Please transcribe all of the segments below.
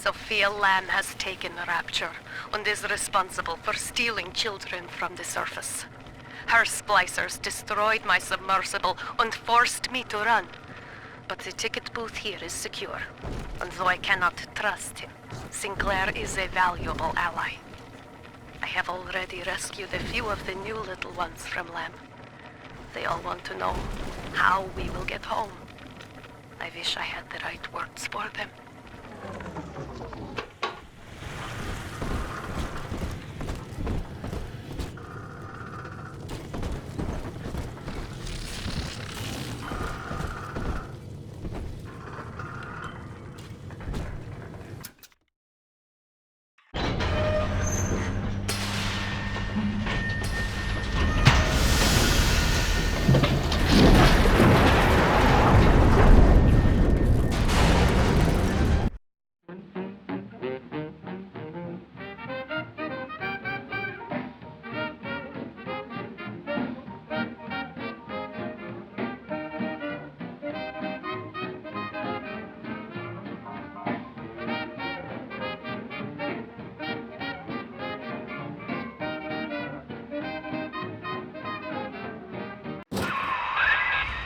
Sophia Lamb has taken Rapture and is responsible for stealing children from the surface. Her splicers destroyed my submersible and forced me to run. But the ticket booth here is secure, and though I cannot trust him, Sinclair is a valuable ally. I have already rescued a few of the new little ones from Lamb. They all want to know how we will get home. I wish I had the right words for them.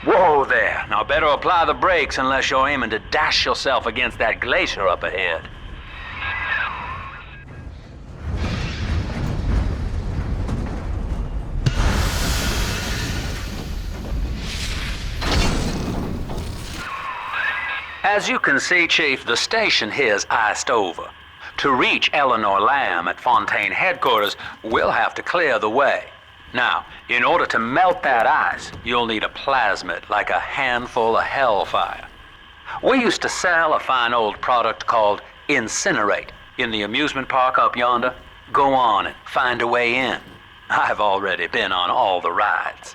Whoa there. Now better apply the brakes unless you're aiming to dash yourself against that glacier up ahead. As you can see, Chief, the station here's iced over. To reach Eleanor Lamb at Fontaine headquarters, we'll have to clear the way. Now, in order to melt that ice, you'll need a plasmid, like a handful of hellfire. We used to sell a fine old product called Incinerate in the amusement park up yonder. Go on and find a way in. I've already been on all the rides.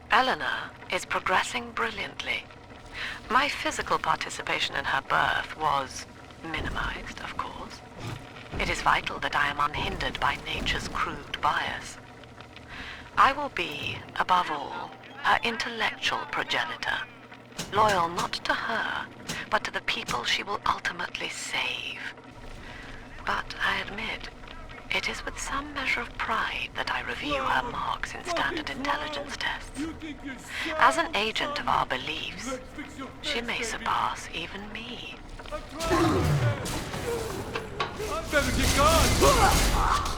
Eleanor is progressing brilliantly. My physical participation in her birth was minimized, of course. It is vital that I am unhindered by nature's crude bias. I will be, above all, her intellectual progenitor, loyal not to her, but to the people she will ultimately save. But I admit, it is with some measure of pride that I review her marks in standard intelligence tests. As an agent of our beliefs, she may surpass even me. I better get going!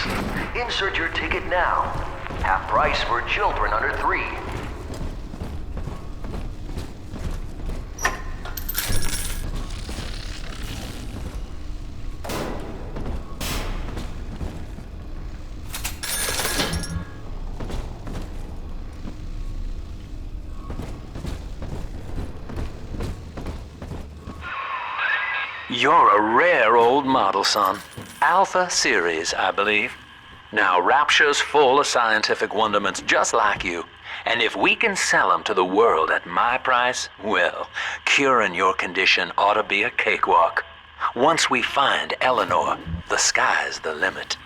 amusements. Insert your ticket now. Half price for children under 3. You're a rare old model, son. Alpha Series, I believe. Now, Rapture's full of scientific wonderments just like you. And if we can sell them to the world at my price, well, curing your condition ought to be a cakewalk. Once we find Eleanor, the sky's the limit.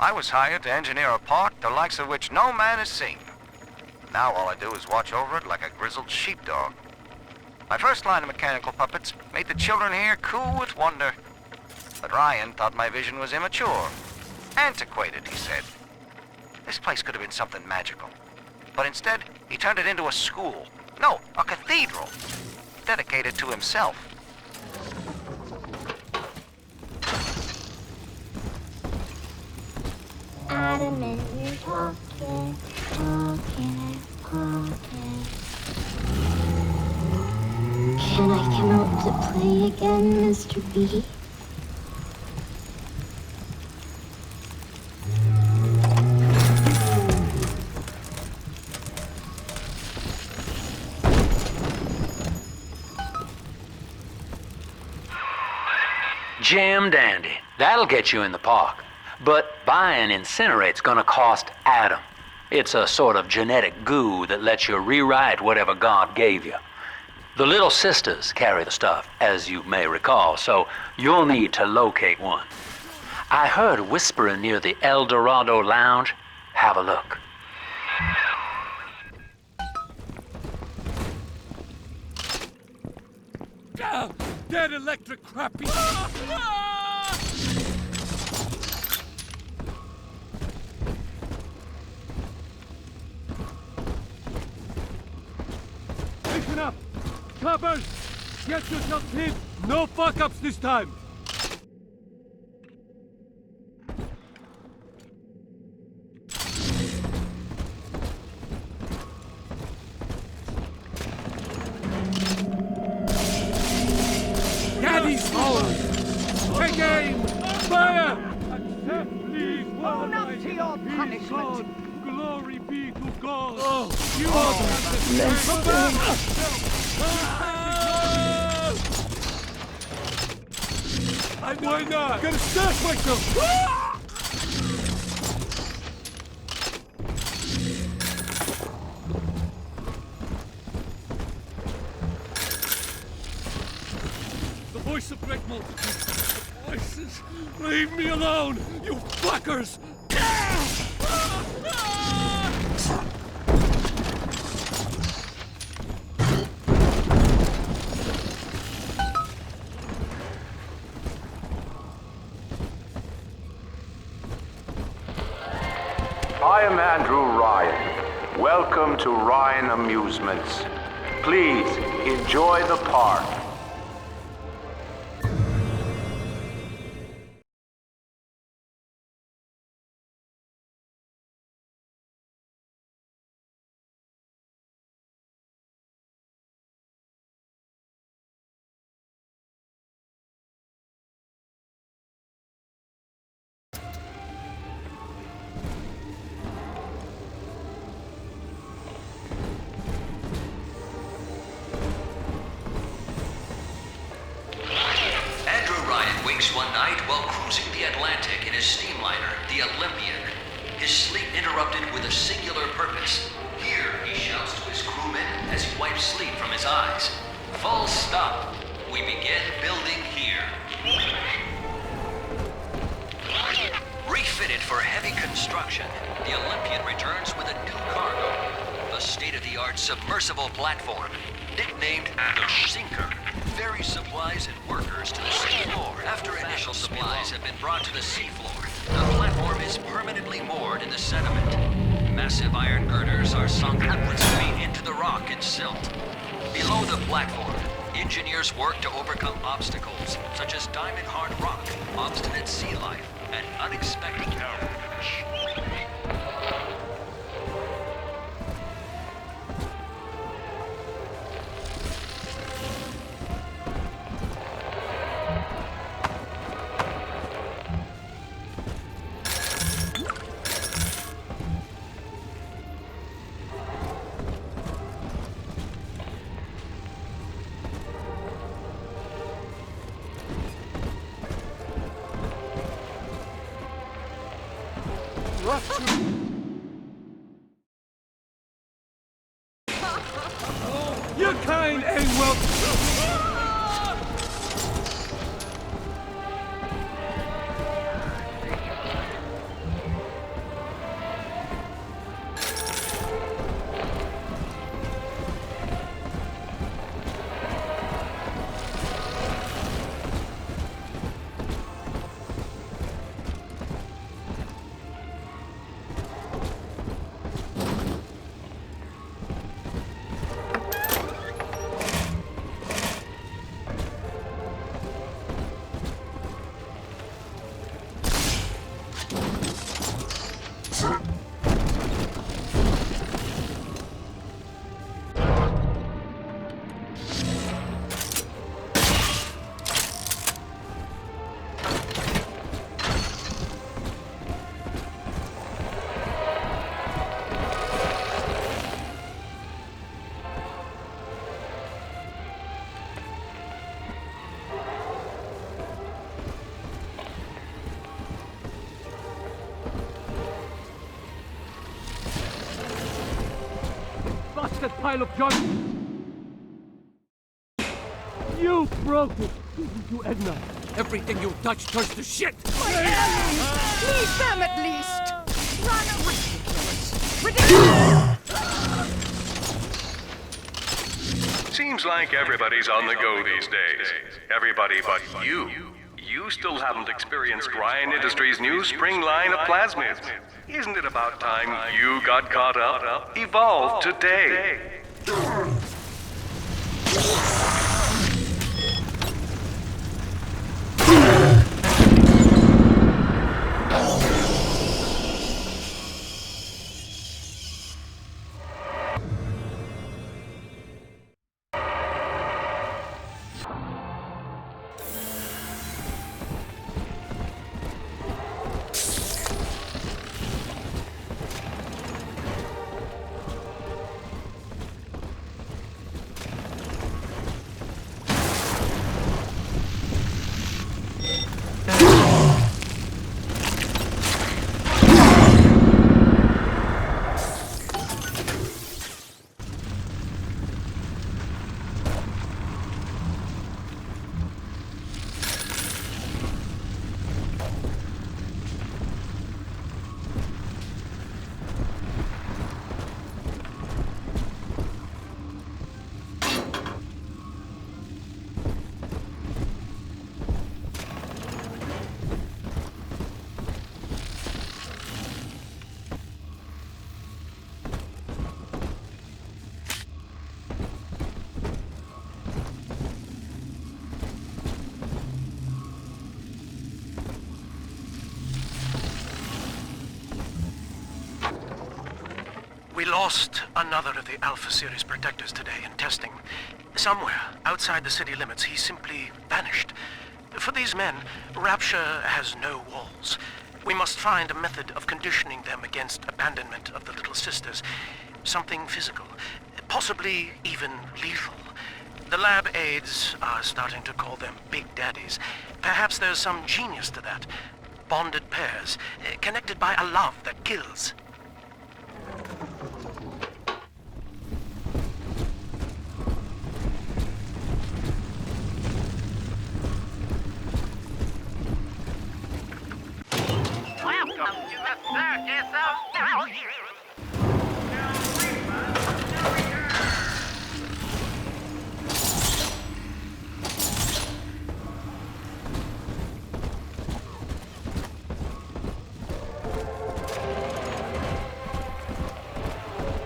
I was hired to engineer a park the likes of which no man has seen. Now all I do is watch over it like a grizzled sheepdog. My first line of mechanical puppets made the children here coo with wonder. But Ryan thought my vision was immature. Antiquated, he said. This place could have been something magical. But instead, he turned it into a school. No, a cathedral. Dedicated to himself. Adamant, you're talking. Can I come out to play again, Mr. B? Jam dandy. That'll get you in the park. But buying Incinerate's gonna cost Adam. It's a sort of genetic goo that lets you rewrite whatever God gave you. The little sisters carry the stuff, as you may recall, so you'll need to locate one. I heard whispering near the El Dorado Lounge. Have a look. Dead electric crappie! Listen up! Coppers! Get yourselves hid! No fuck-ups this time! Daddy's home! Take aim! Fire! Accept, please, Own up to your punishment. God. Glory be to God! Oh, you are Why not? Gotta stash myself! The voice of great multitudes. Voices, leave me alone, you fuckers! I am Andrew Ryan. Welcome to Ryan Amusements. Please enjoy the park. cruising the Atlantic in his steamliner, the Olympian. His sleep interrupted with a singular purpose. Here, he shouts to his crewmen as he wipes sleep from his eyes. Full stop. We begin building here. Refitted for heavy construction, the Olympian returns with a new cargo. A state-of-the-art submersible platform, nicknamed the Sinker, ferries supplies and workers to the seafloor. After initial supplies have been brought to the seafloor, the platform is permanently moored in the sediment. Massive iron girders are sunk hundreds of feet into the rock and silt. Below the platform, engineers work to overcome obstacles such as diamond-hard rock, obstinate sea life, and unexpected peril. Your kind ain't welcome. That pile of junk. You broke it. To Edna. Everything you touch turns to shit. My enemies! Leave them at least! Run away! Ridiculous! Seems like everybody's on the go these days. Everybody but you. You still haven't experienced Ryan Industries' new spring line of plasmids. Isn't it about time you got caught up? Evolve today. We lost another of the Alpha Series protectors today in testing. Somewhere outside the city limits, he simply vanished. For these men, Rapture has no walls. We must find a method of conditioning them against abandonment of the Little Sisters. Something physical, possibly even lethal. The lab aides are starting to call them Big Daddies. Perhaps there's some genius to that. Bonded pairs, connected by a love that kills. Welcome to the circus of value.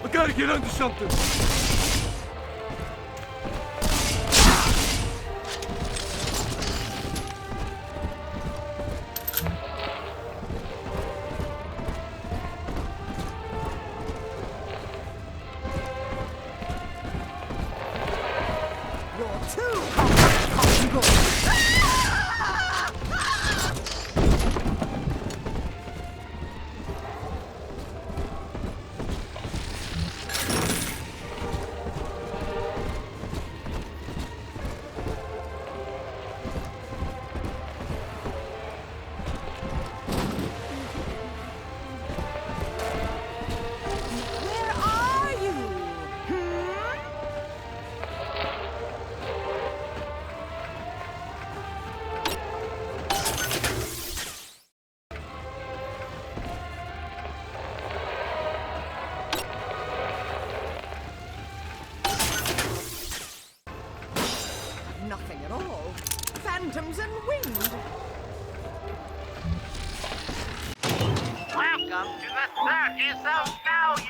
I gotta get under something. You're too comfortable. Where are you? Nothing at all. Phantoms and wind. Welcome to the circus of value.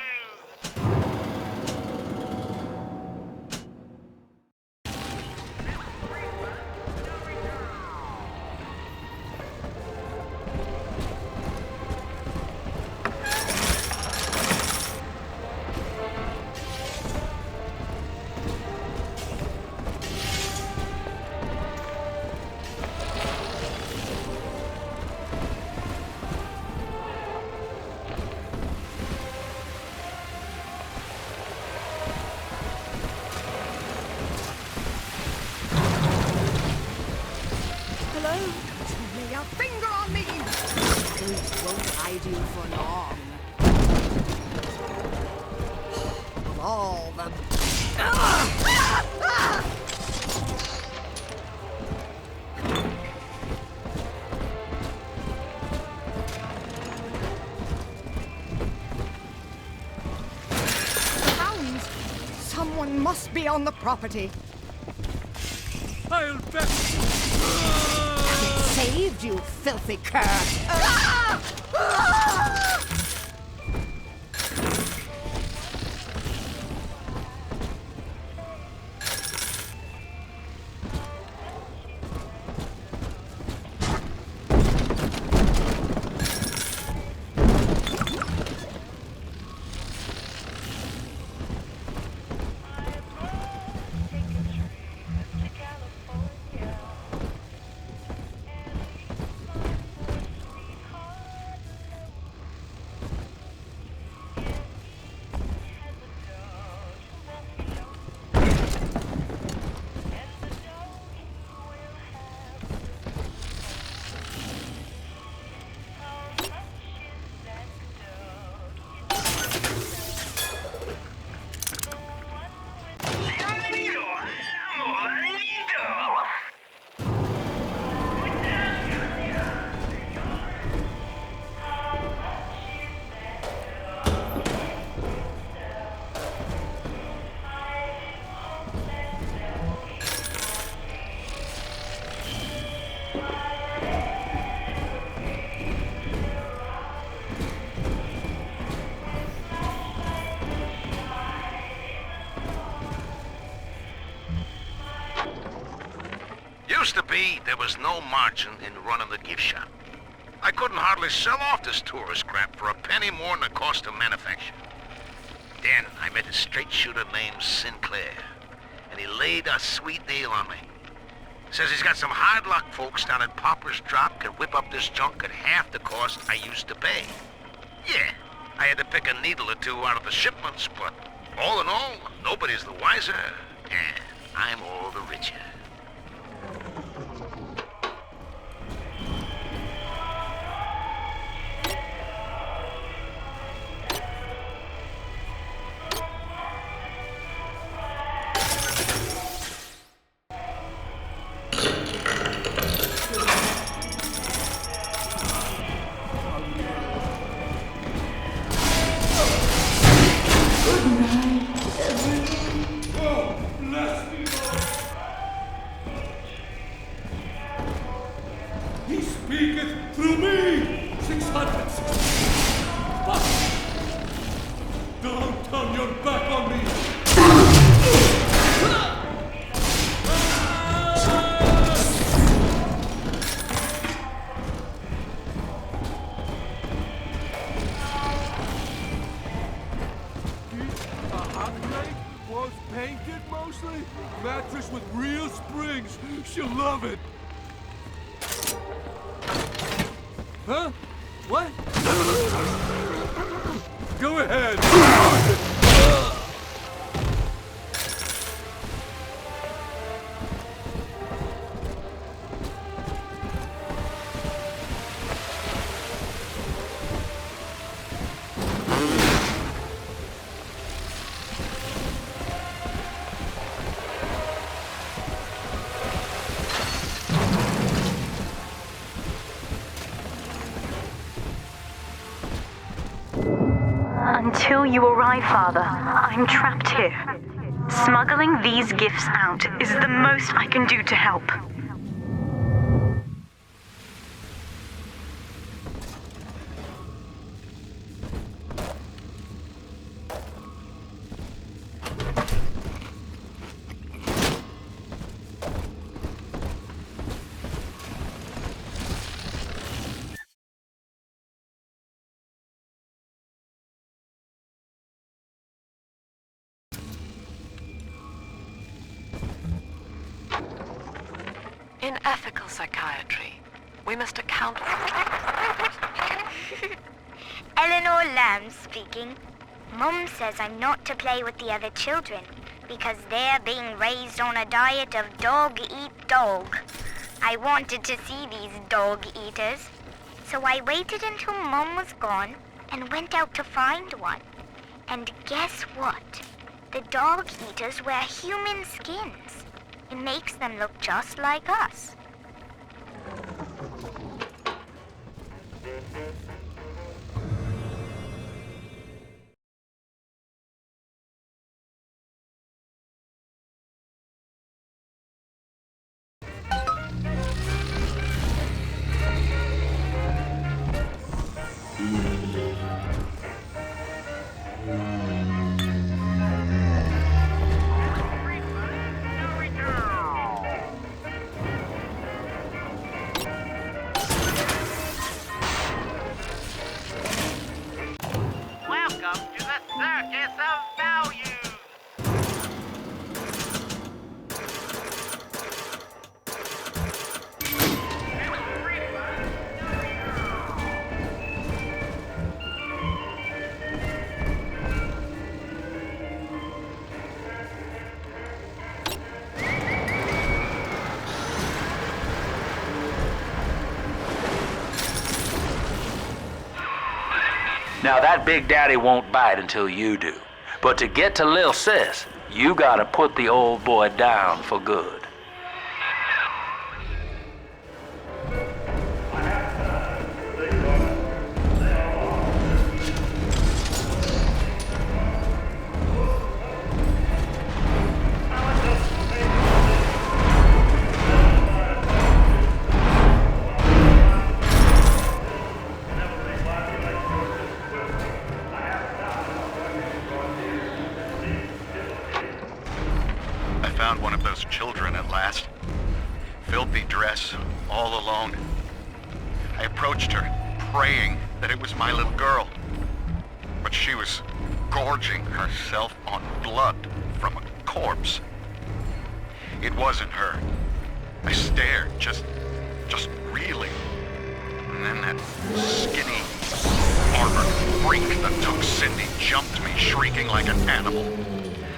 Hello? Lay a finger on me! Ghosts won't hide you for long. Of all the... Hounds! Someone must be on the property. I'll bet. Saved you, filthy cur! Used to be, there was no margin in running the gift shop. I couldn't hardly sell off this tourist crap for a penny more than the cost of manufacture. Then I met a straight shooter named Sinclair, and he laid a sweet deal on me. Says he's got some hard luck folks down at Popper's Drop can whip up this junk at half the cost I used to pay. Yeah, I had to pick a needle or two out of the shipments, but all in all, nobody's the wiser, and I'm all the richer. Oh, bless me, Lord. He speaketh through me. 660. Don't turn your back on me. Was painted mostly. Mattress with real springs. She'll love it. Huh? What? Go ahead. Until you arrive, Father, I'm trapped here. Smuggling these gifts out is the most I can do to help. In ethical psychiatry, we must account for... Eleanor Lamb speaking. Mum says I'm not to play with the other children because they're being raised on a diet of dog eat dog. I wanted to see these dog eaters, so I waited until Mum was gone and went out to find one. And guess what? The dog eaters wear human skins. It makes them look just like us. Welcome to the Circus of Value. Now that Big Daddy won't bite until you do. But to get to Lil Sis, you gotta put the old boy down for good. Found one of those children at last. Filthy dress, all alone. I approached her, praying that it was my little girl. But she was gorging herself on blood from a corpse. It wasn't her. I stared, just reeling. And then that skinny, armored freak that took Cindy jumped me, shrieking like an animal.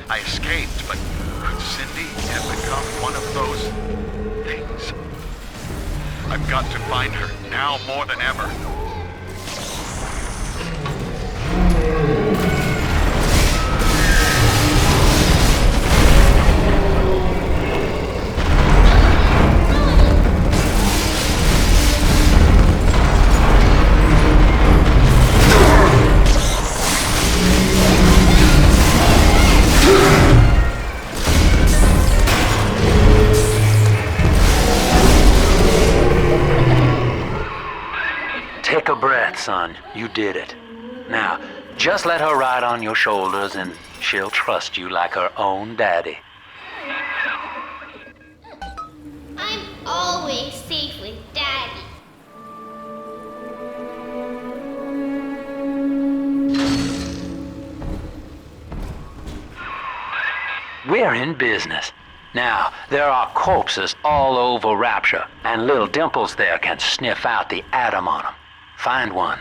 I escaped, but could Cindy have become one of those things? I've got to find her, now more than ever. son. You did it. Now, just let her ride on your shoulders and she'll trust you like her own daddy. I'm always safe with Daddy. We're in business. Now, there are corpses all over Rapture, and little Dimples there can sniff out the atom on them. Find one.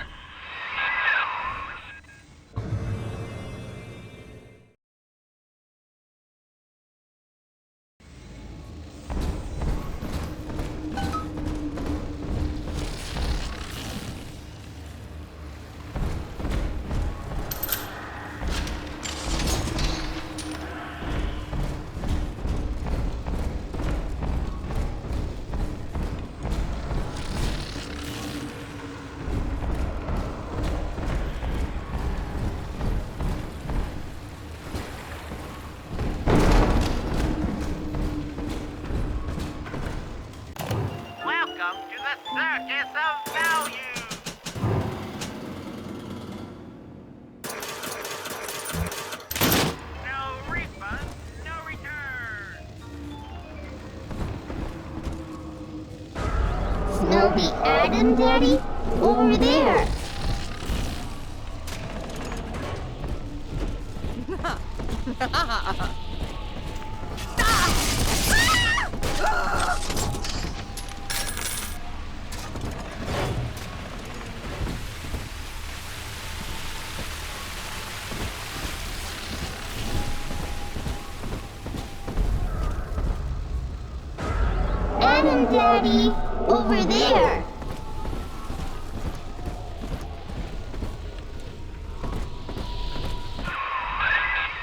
Welcome to the Circus of Value. No refund, no return. Snowy Adam, Daddy? Over there. Adam, Daddy, over there.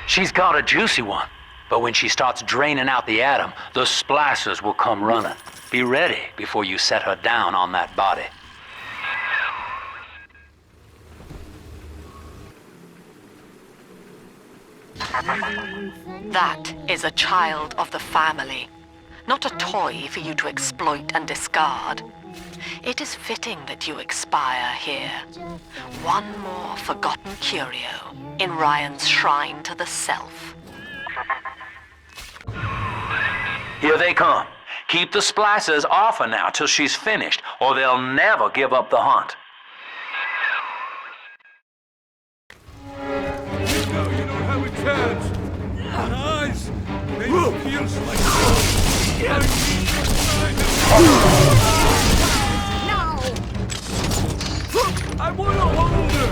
She's got a juicy one, but when she starts draining out the atom, the splicers will come running. Be ready before you set her down on that body. That is a child of the family, not a toy for you to exploit and discard. It is fitting that you expire here. One more forgotten curio in Ryan's shrine to the self. Here they come. Keep the splicers off her now till she's finished, or they'll never give up the hunt. Now you don't have a chance. But eyes, they feels like I need your time. I want to hold her.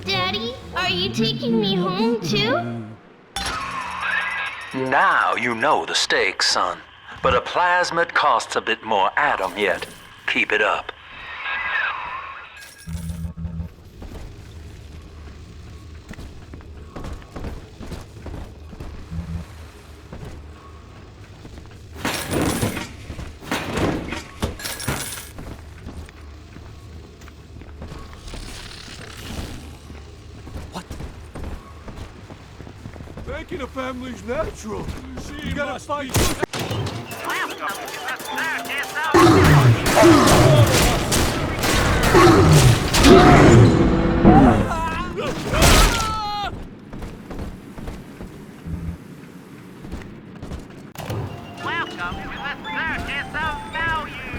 Daddy, are you taking me home too? Now you know the stakes, son. But a plasmid costs a bit more atom yet. Keep it up. Making a family's natural. She you gotta fight. Welcome to the Circus of Welcome to the Circus of Value.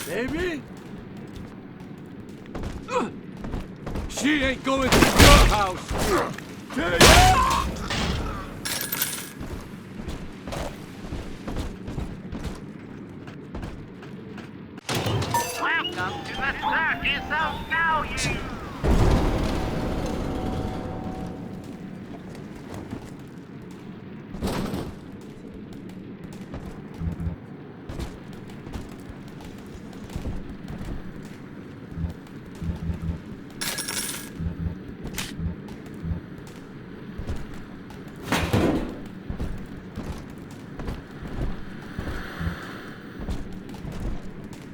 Baby? She ain't going to your house. Welcome the circus of value!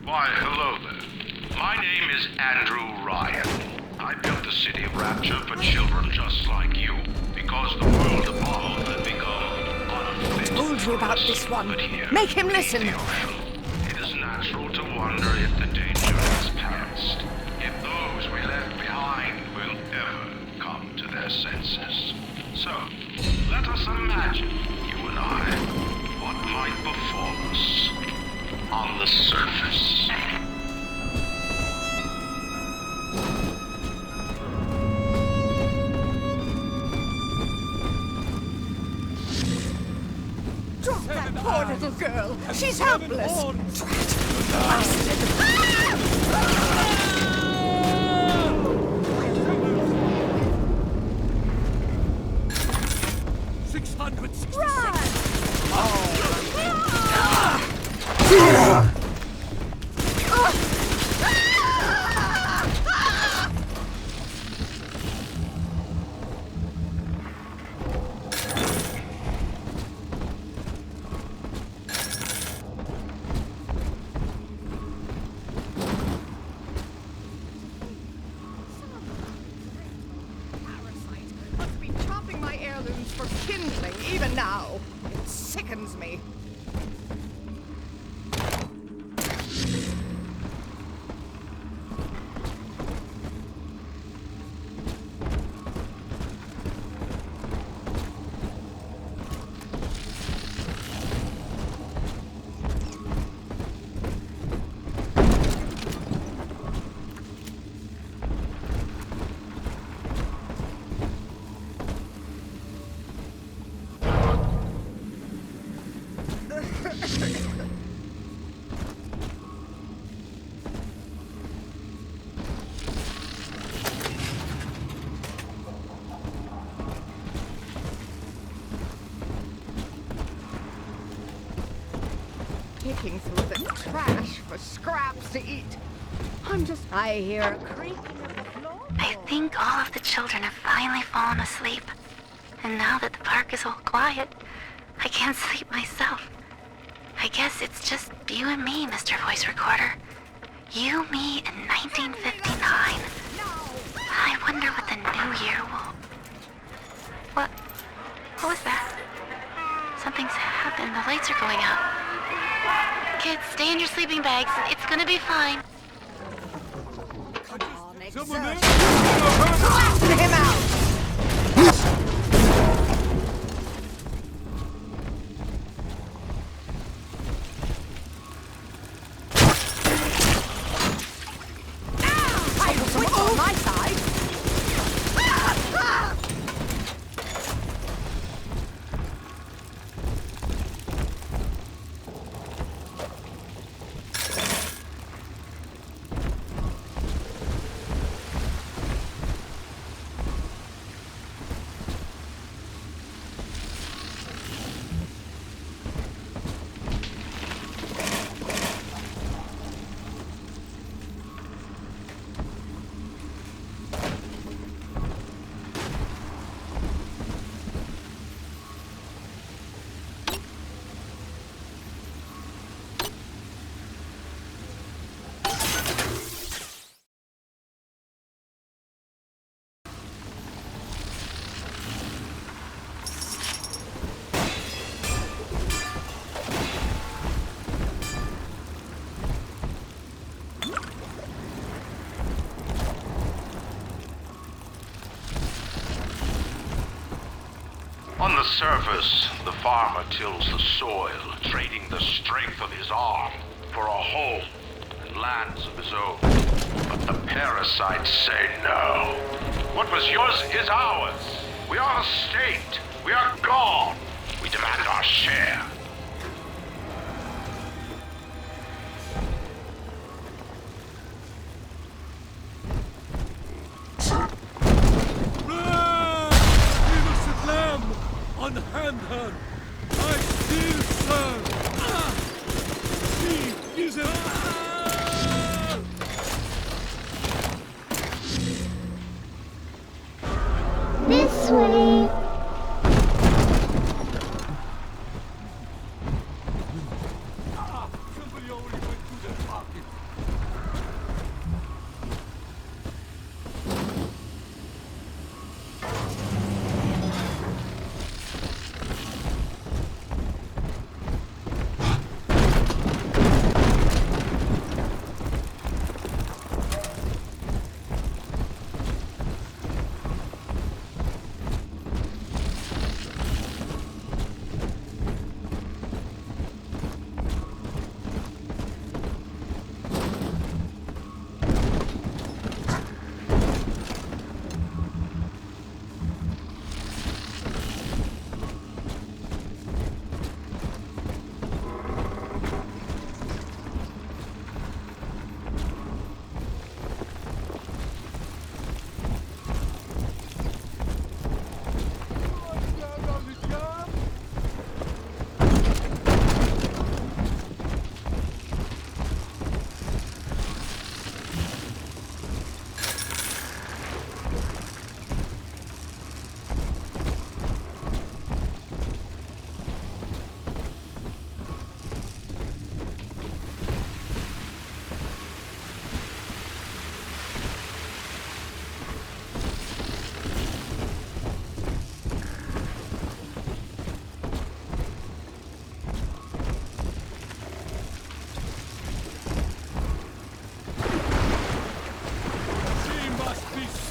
Why, hello there. My name is Andrew Ryan. I built the city of Rapture for children just like you, because the world above had become unfit. Told you about this one. Make him listen. It is natural to wonder if the danger has passed, if those we left behind will ever come to their senses. So, let us imagine, you and I, what might befall us on the surface. Drop that poor little girl. She's helpless. Must be chopping my heirlooms for kindling even now. It sickens me. Digging through the trash for scraps to eat. I hear a creaking of the floor. I think all of the children have finally fallen asleep. And now that the park is all quiet, I can't sleep myself. I guess it's just you and me, Mr. Voice Recorder. You, me, in 1959. I wonder what the new year will... What was that? Something's happened. The lights are going out. Kids, stay in your sleeping bags. It's gonna be fine. Someone there? Blasted him out! I have some on my side. On the surface, the farmer tills the soil, trading the strength of his arm for a home and lands of his own. But the parasites say no. What was yours is ours. We are the state. We are gone. We demand our share. unhand her. I still serve. She is a... This way. Somebody already went through that pocket.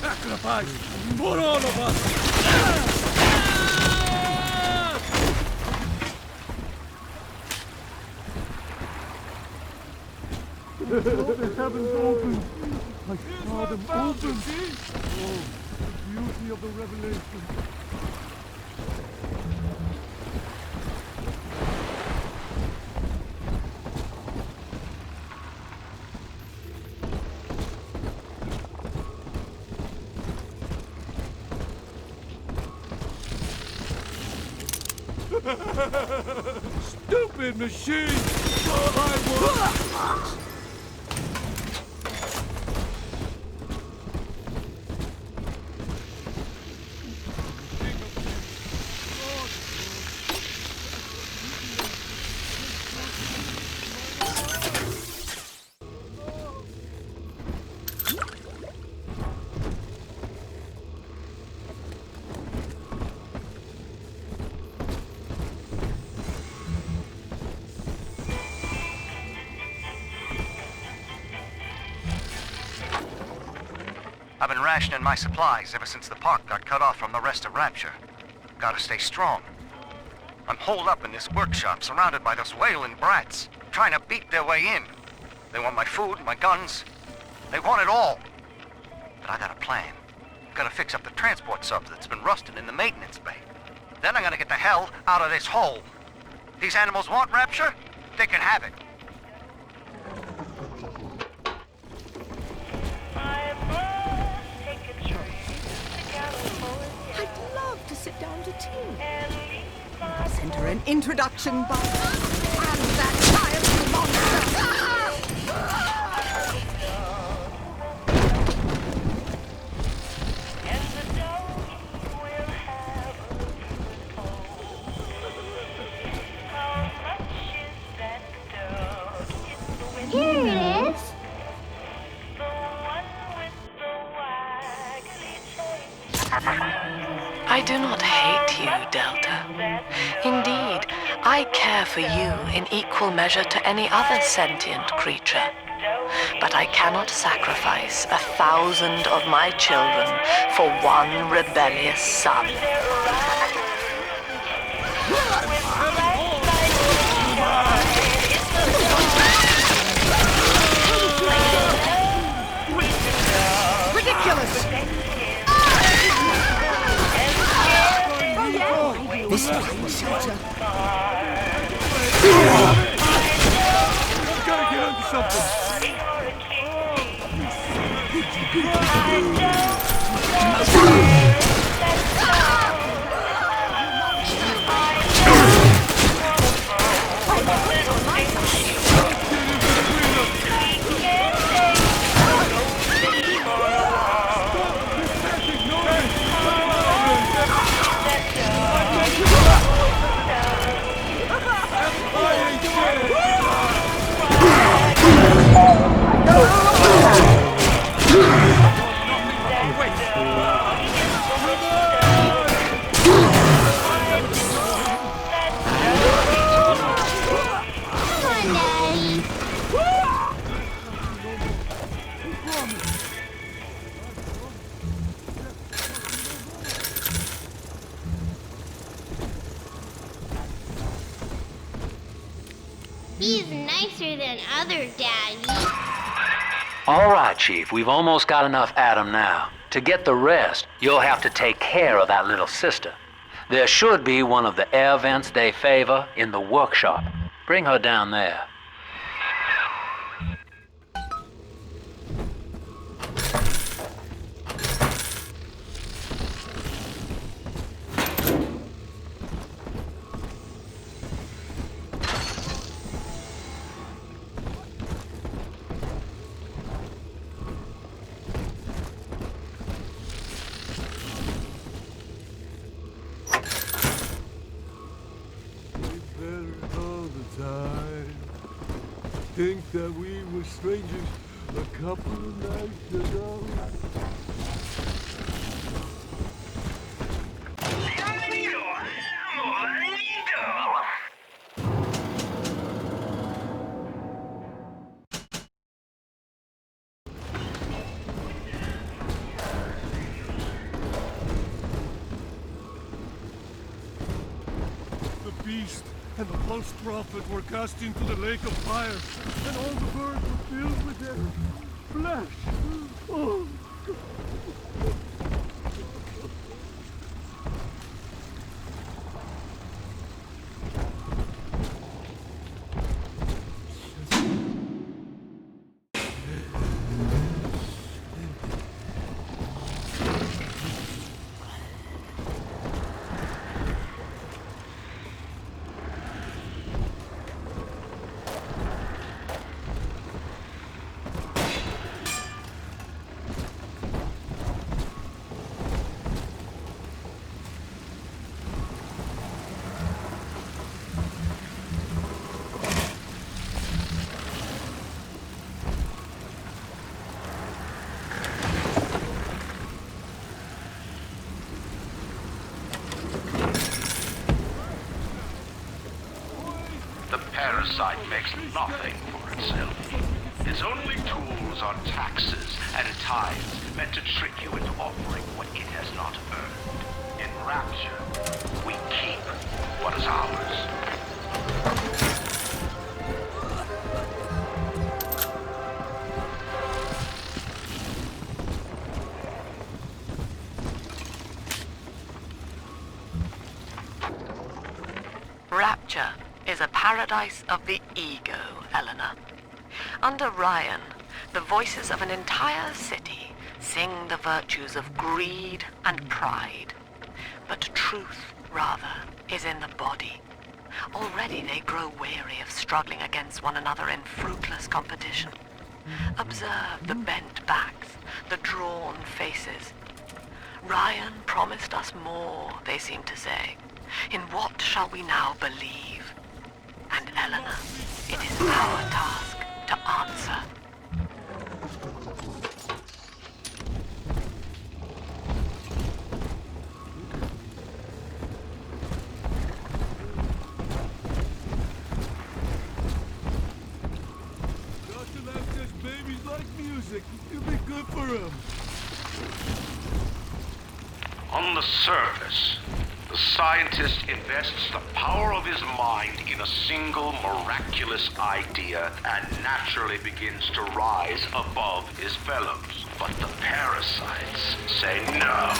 Sacrifice for all of us! The heavens opened! I saw them open! Oh, the beauty of the revelation! Stupid machine! I've been rationing my supplies ever since the park got cut off from the rest of Rapture. Gotta stay strong. I'm holed up in this workshop, surrounded by those wailing brats, trying to beat their way in. They want my food, my guns. They want it all. But I got a plan. Gotta fix up the transport sub that's been rusting in the maintenance bay. Then I'm gonna get the hell out of this hole. These animals want Rapture? They can have it. I'd love to sit down to tea. Send her an introduction box. And that child monster! Here it is. I do not hate you, Delta. Indeed, I care for you in equal measure to any other sentient creature. But I cannot sacrifice 1,000 of my children for one rebellious son. Ridiculous! This way, soldier. I've got to get onto something. He's nicer than other daddies. All right, Chief, we've almost got enough Adam now. To get the rest, you'll have to take care of that little sister. There should be one of the air vents they favor in the workshop. Bring her down there. Think that we were strangers a couple of nights ago. The beast and the false prophet were cast into the lake of fire, and all the birds were filled with their flesh. Oh. The parasite makes nothing for itself. Its only tools are taxes and tithes meant to trick you into offering what it has not earned. In Rapture, we keep what is ours. Rapture is a paradise of the ego, Eleanor. Under Ryan, the voices of an entire city sing the virtues of greed and pride. But truth, rather, is in the body. Already they grow weary of struggling against one another in fruitless competition. Observe the bent backs, the drawn faces. Ryan promised us more, they seem to say. In what shall we now believe? And Eleanor, it is our task to answer. Dr. Lamb says babies like music. It'll be good for them. On the surface, the scientist invests the power of his mind in a single miraculous idea and naturally begins to rise above his fellows. But the parasites say no.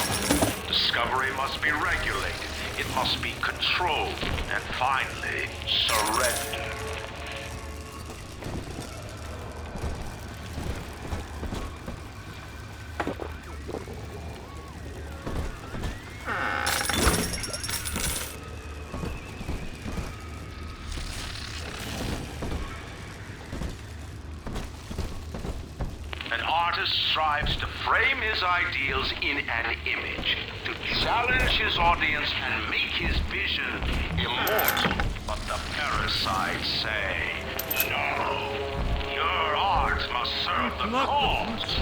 Discovery must be regulated, it must be controlled, and finally, surrendered. Strives to frame his ideals in an image, to challenge his audience and make his vision immortal. But the parasites say, no, your art must serve the cause.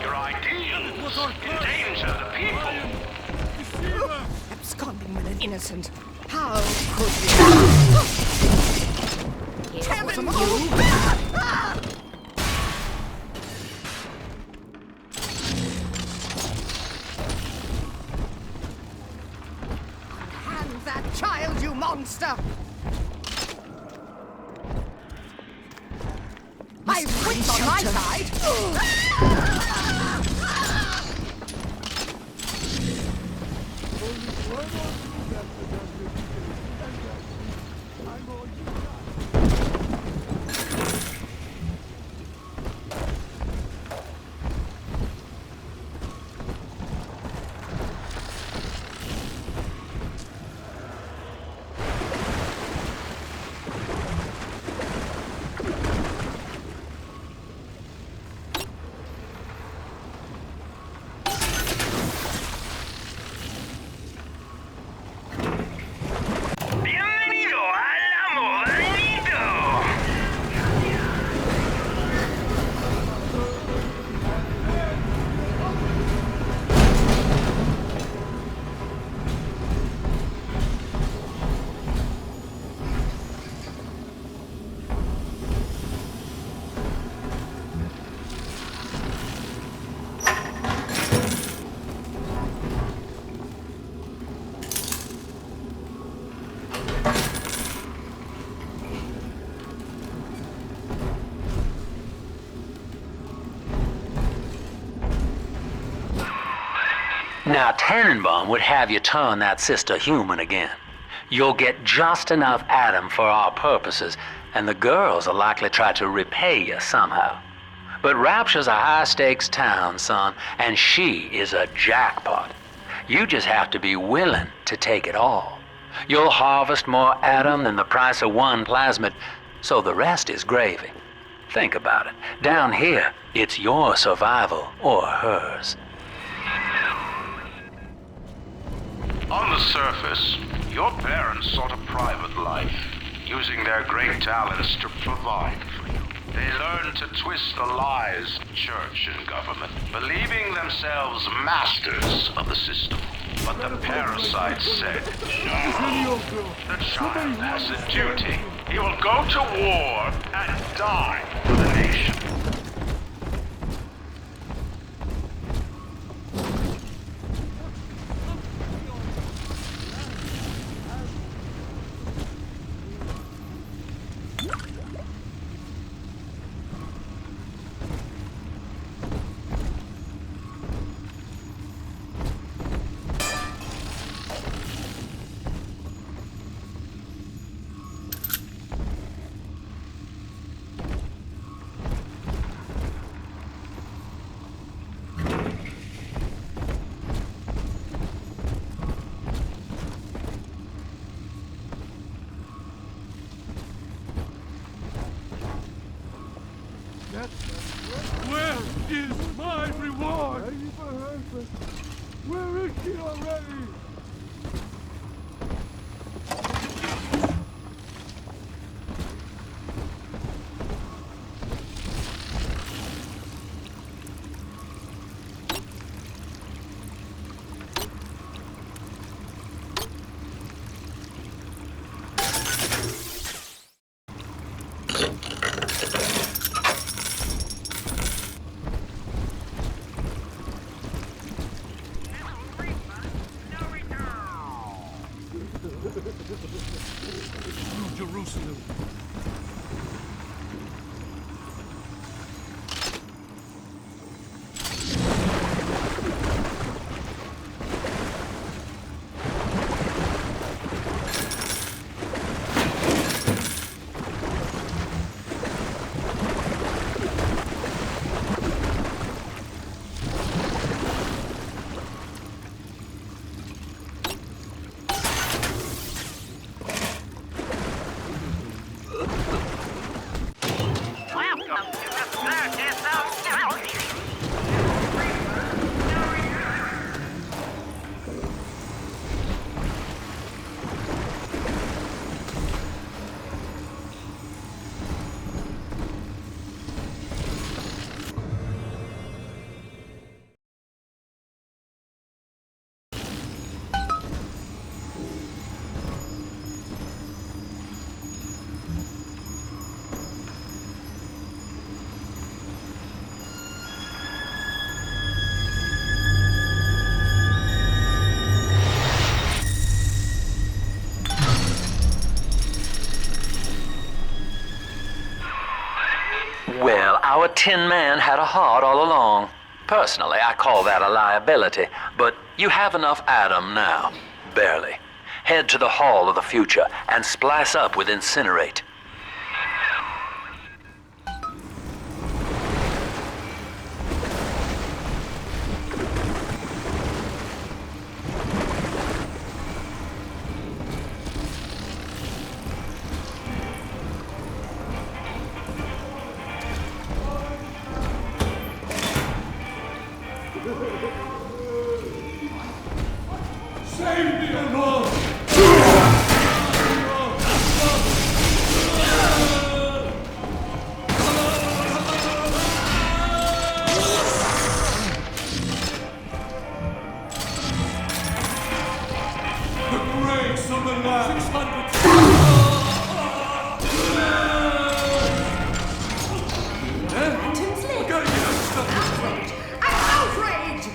Your ideals endanger the people. Absconding with an innocent. How could you? Kevin, you! Child, you monster! side. Now, Tannenbaum would have you turn that sister human again. You'll get just enough Adam for our purposes, and the girls will likely try to repay you somehow. But Rapture's a high-stakes town, son, and she is a jackpot. You just have to be willing to take it all. You'll harvest more Adam than the price of one plasmid, so the rest is gravy. Think about it. Down here, it's your survival or hers. On the surface, your parents sought a private life, using their great talents to provide for you. They learned to twist the lies of church and government, believing themselves masters of the system. But the parasite said, no, the child has a duty. He will go to war and die for the nation. Where is my reward? Where is she already? Jerusalem. Tin Man had a heart all along. Personally, I call that a liability, but you have enough Adam now. Barely. Head to the Hall of the Future and splice up with Incinerate. Save me, O Lord! The grace of the Lamb! 600! Tinsley! Outrage! An outrage!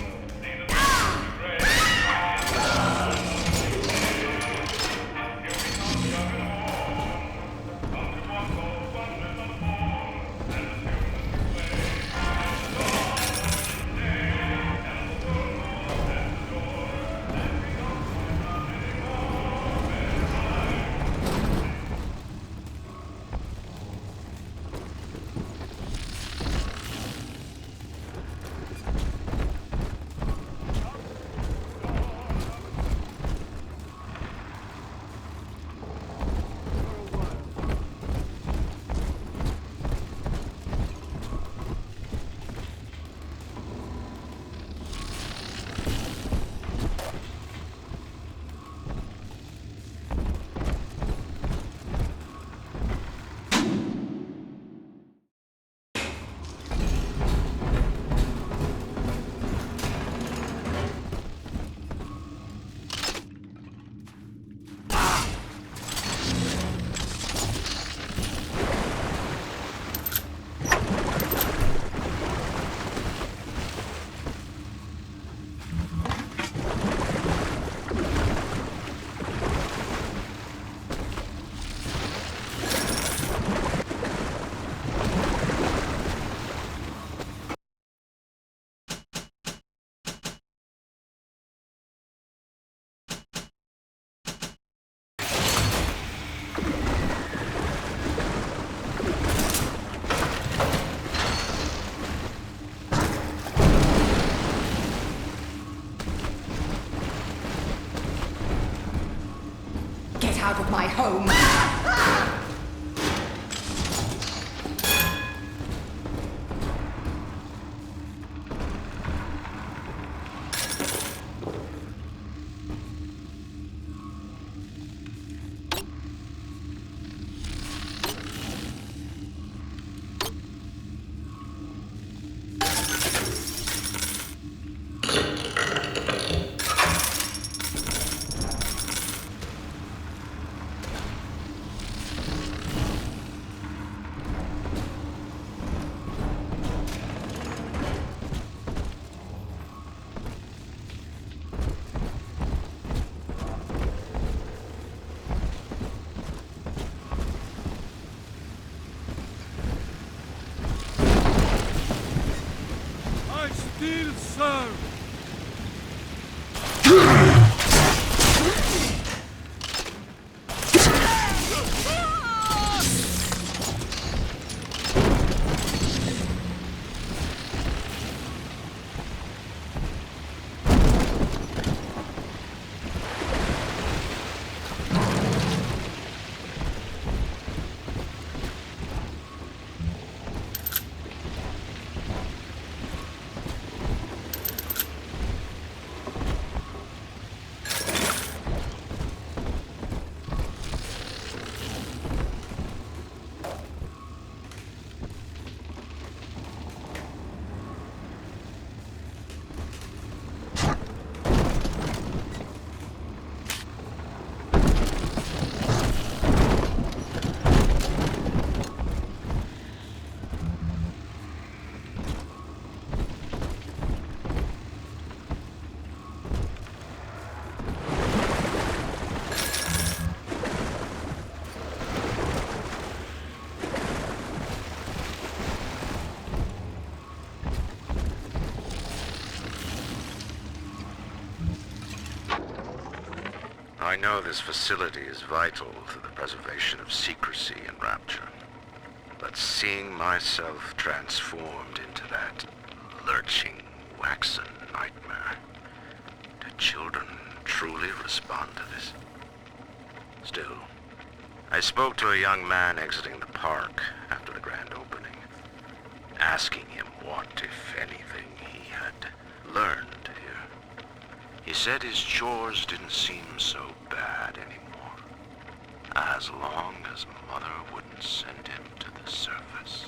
Get out of my home! I know this facility is vital to the preservation of secrecy in Rapture. But seeing myself transformed into that lurching, waxen nightmare, do children truly respond to this? Still, I spoke to a young man exiting the park after the grand opening, asking him what, if anything, he had learned here. He said his chores didn't seem so bad anymore, as long as Mother wouldn't send him to the surface.